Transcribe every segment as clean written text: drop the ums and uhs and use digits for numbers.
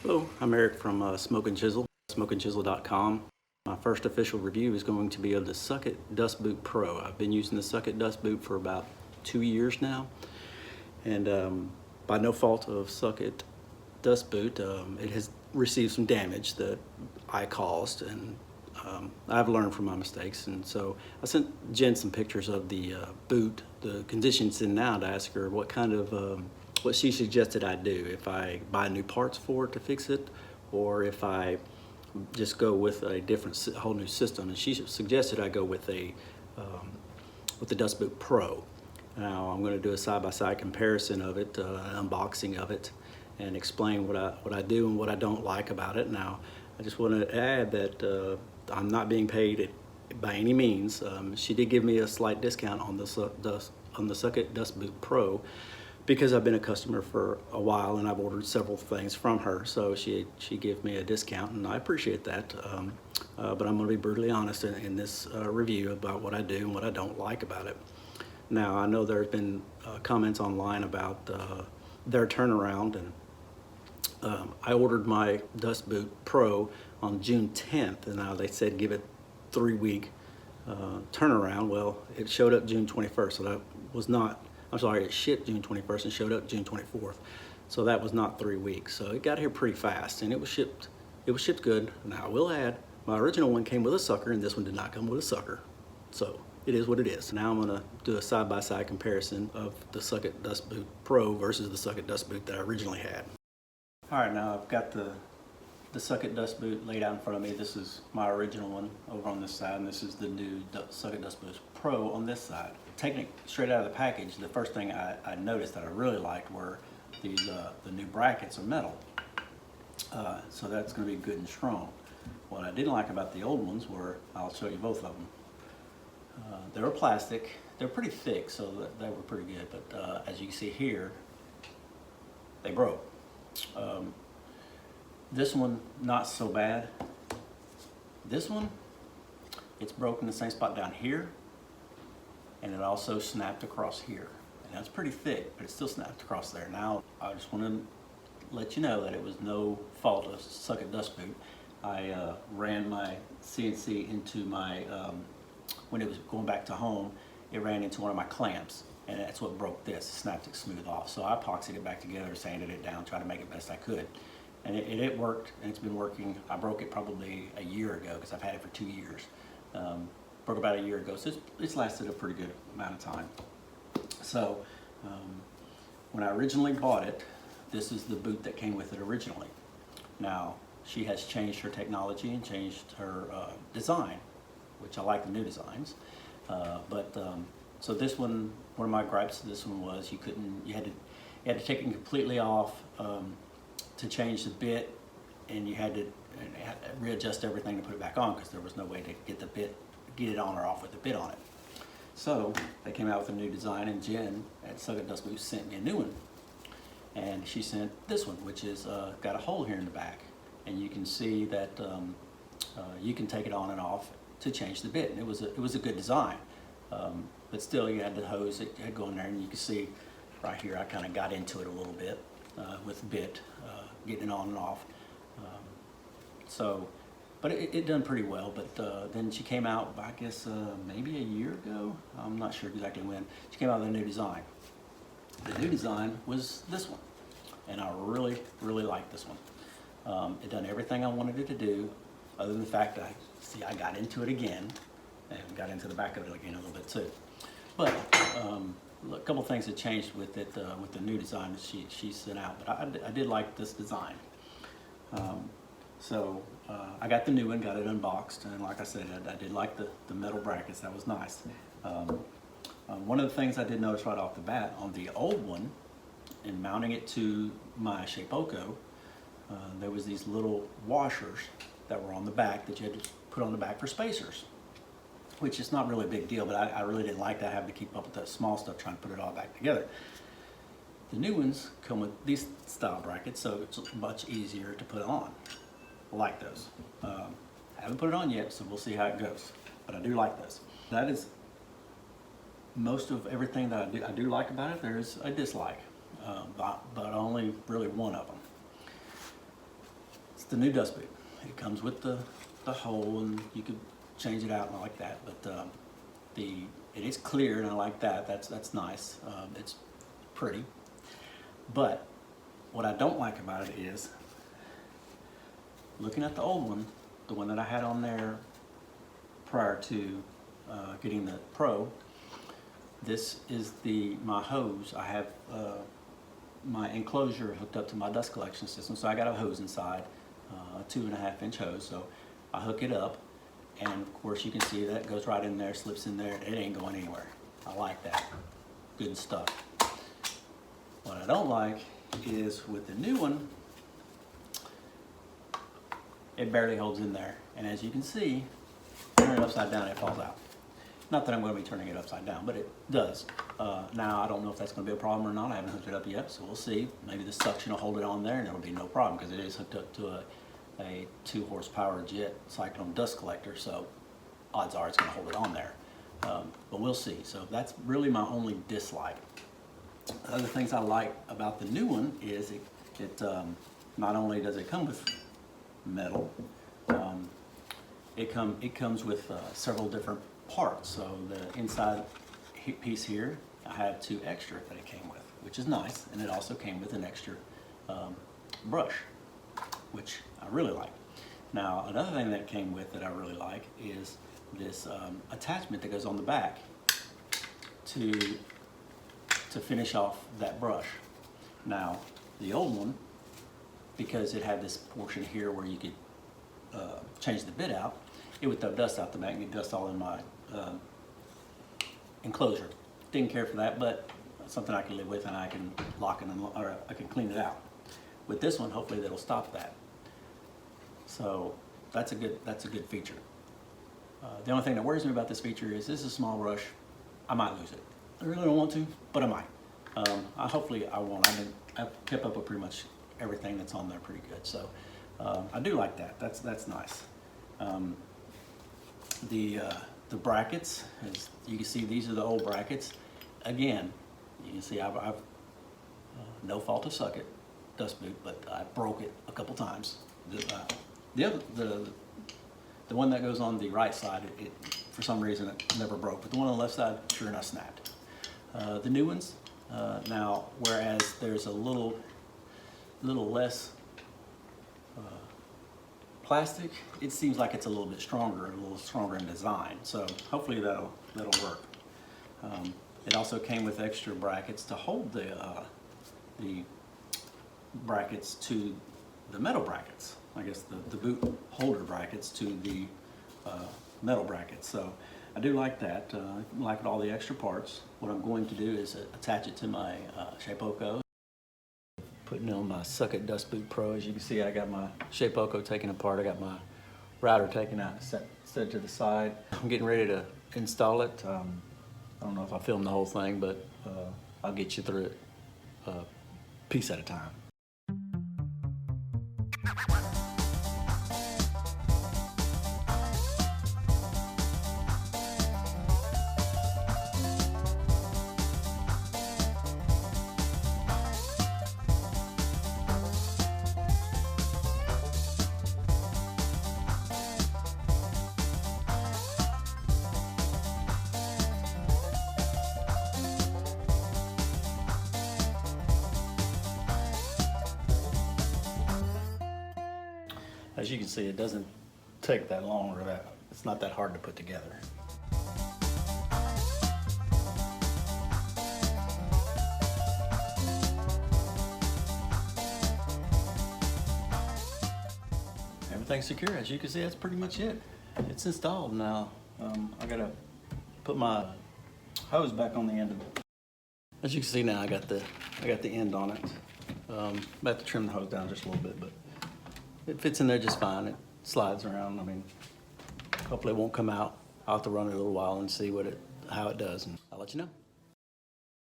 Hello, I'm Eric from Smokin Chisel, smokinchisel.com. My first official review is going to be of the Suckit Dust Boot Pro. I've been using the Suckit Dust Boot for about 2 years now, and by no fault of Suckit Dust Boot, it has received some damage that I caused, and I've learned from my mistakes. And so I sent Jen some pictures of the boot, the condition it's in now, to ask her what kind of what she suggested I do, if I buy new parts for it to fix it, or if I just go with a different, whole new system. And she suggested I go with the Dust Boot Pro. Now I'm going to do a side-by-side comparison of it, an unboxing of it, and explain what I do and what I don't like about it. Now I just want to add that I'm not being paid by any means. She did give me a slight discount on the Suckit Dust Boot Pro, because I've been a customer for a while and I've ordered several things from her. So she gave me a discount, and I appreciate that. But I'm going to be brutally honest in this review about what I do and what I don't like about it. Now, I know there's been comments online about their turnaround, and I ordered my Dust Boot Pro on June 10th, and now they said give it 3-week turnaround. Well, it showed up June 21st, so that was not, I'm sorry, it shipped June 21st and showed up June 24th. So that was not 3 weeks. So it got here pretty fast, and it was shipped good. Now I will add, my original one came with a sucker, and this one did not come with a sucker. So it is what it is. Now I'm gonna do a side-by-side comparison of the Suckit Dust Boot Pro versus the Suckit Dust Boot that I originally had. All right, now I've got the Suckit Dust Boot laid out in front of me. This is my original one over on this side, and this is the new Suckit Dust Boot Pro on this side. Taking it straight out of the package, the first thing I noticed that I really liked were these the new brackets are metal. So that's going to be good and strong. What I didn't like about the old ones were, I'll show you both of them. They were plastic. They're pretty thick, so they were pretty good. But as you can see here, they broke. This one, not so bad. This one, it's broken the same spot down here, and it also snapped across here. And that's pretty thick, but it still snapped across there. Now, I just want to let you know that it was no fault of Suckit Dust Boot. I ran my CNC into my, when it was going back to home, it ran into one of my clamps, and that's what broke this. It snapped it smooth off. So I epoxied it back together, sanded it down, tried to make it best I could. And it worked, and it's been working. I broke it probably a year ago, because I've had it for 2 years. Broke about a year ago, so it's lasted a pretty good amount of time. So when I originally bought it, this is the boot that came with it originally. Now, she has changed her technology and changed her design, which I like the new designs. So this one of my gripes to this one was you had to take it completely off to change the bit, and you had to readjust everything to put it back on, because there was no way to get it on or off with the bit on it. So they came out with a new design, and Jen at Suckit Dust Boot sent me a new one, and she sent this one, which is got a hole here in the back, and you can see that you can take it on and off to change the bit, and it was a good design, but still you had the hose that had to go in there, and you can see right here I kind of got into it a little bit with the bit, getting it on and off. But it done pretty well. But then she came out, I guess maybe a year ago. I'm not sure exactly when. She came out with a new design. The new design was this one, and I really, really like this one. It done everything I wanted it to do, other than the fact that I got into it again, and got into the back of it again a little bit too. But a couple things that changed with it, with the new design that she sent out. But I did like this design. I got the new one, got it unboxed, and like I said, I did like the metal brackets. That was nice. One of the things I did notice right off the bat on the old one, in mounting it to my Shapeoko, there was these little washers that were on the back that you had to put on the back for spacers, which is not really a big deal, but I really didn't like that, having to keep up with that small stuff, trying to put it all back together. The new ones come with these style brackets, so it's much easier to put on. I like those. I haven't put it on yet, so we'll see how it goes, but I do like this. That is most of everything that I do like about it. There's a dislike, but only really one of them. the new dust boot. It comes with the hole, and you could change it out and like that. But it is clear, and I like that. That's nice. It's pretty. But what I don't like about it is looking at the old one, the one that I had on there prior to getting the Pro. This is my hose. I have my enclosure hooked up to my dust collection system, so I got a hose inside, a 2.5-inch hose. So I hook it up, and of course you can see that goes right in there, slips in there. It ain't going anywhere. I like that. Good stuff. What I don't like is with the new one, it barely holds in there, and as you can see, turn it upside down, it falls out. Not that I'm going to be turning it upside down, but it does. Now, I don't know if that's going to be a problem or not. I haven't hooked it up yet, so we'll see. Maybe the suction will hold it on there and there will be no problem, because it is hooked up to a 2-horsepower jet cyclone dust collector, so odds are it's going to hold it on there. But we'll see. So that's really my only dislike. Other things I like about the new one is it not only does it come with metal, it comes with several different parts. So the inside piece here, I have 2 extra that it came with, which is nice, and it also came with an extra brush, which I really like. Now, another thing that it came with that I really like is this attachment that goes on the back to finish off that brush. Now, the old one, because it had this portion here where you could change the bit out, it would throw dust out the back and get dust all in my enclosure. Didn't care for that, but something I can live with, and I can lock it or I can clean it out. With this one, hopefully that'll stop that. So that's a good feature. The only thing that worries me about this feature is this is a small brush. I might lose it. I really don't want to, but I might. Hopefully I won't. I've kept up with pretty much everything that's on there pretty good. So I do like that. That's nice. The brackets, as you can see, these are the old brackets. Again, you can see I've no fault of Suckit dust boot, but I broke it a couple times. The one that goes on the right side, it for some reason it never broke, but the one on the left side, sure enough, snapped. The new ones, now, whereas there's a little less plastic, it seems like it's a little stronger in design. So hopefully that'll work. It also came with extra brackets to hold the brackets to the metal brackets. I guess the boot holder brackets to the metal brackets. So I do like that. I like all the extra parts. What I'm going to do is attach it to my Shapeoko. Putting on my Suckit Dust Boot Pro. As you can see, I got my Shapeoko taken apart. I got my router taken out and set to the side. I'm getting ready to install it. I don't know if I filmed the whole thing, but I'll get you through it piece at a time. As you can see, it doesn't take that long, or it's not that hard to put together. Everything's secure. As you can see, that's pretty much it. It's installed now. I gotta put my hose back on the end of it. As you can see now, I got the end on it. I have to trim the hose down just a little bit, but it fits in there just fine. It slides around. I mean, hopefully it won't come out. I'll have to run it a little while and see how it does, and I'll let you know.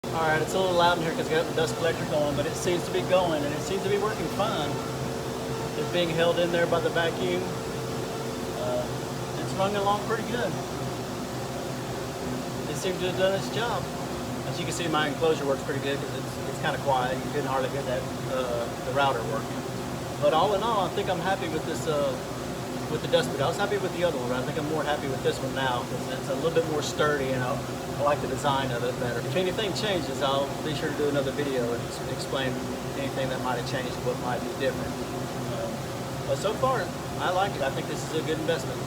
All right, it's a little loud in here because I got the dust collector going, but it seems to be going, and it seems to be working fine. It's being held in there by the vacuum. It's running along pretty good. It seems to have done its job. As you can see, my enclosure works pretty good because it's kind of quiet. You can hardly hear the router working. But all in all, I think I'm happy with this, with the dust boot. I was happy with the other one, but I think I'm more happy with this one now because it's a little bit more sturdy, and I like the design of it better. If anything changes, I'll be sure to do another video and explain anything that might have changed, what might be different. But so far, I like it. I think this is a good investment.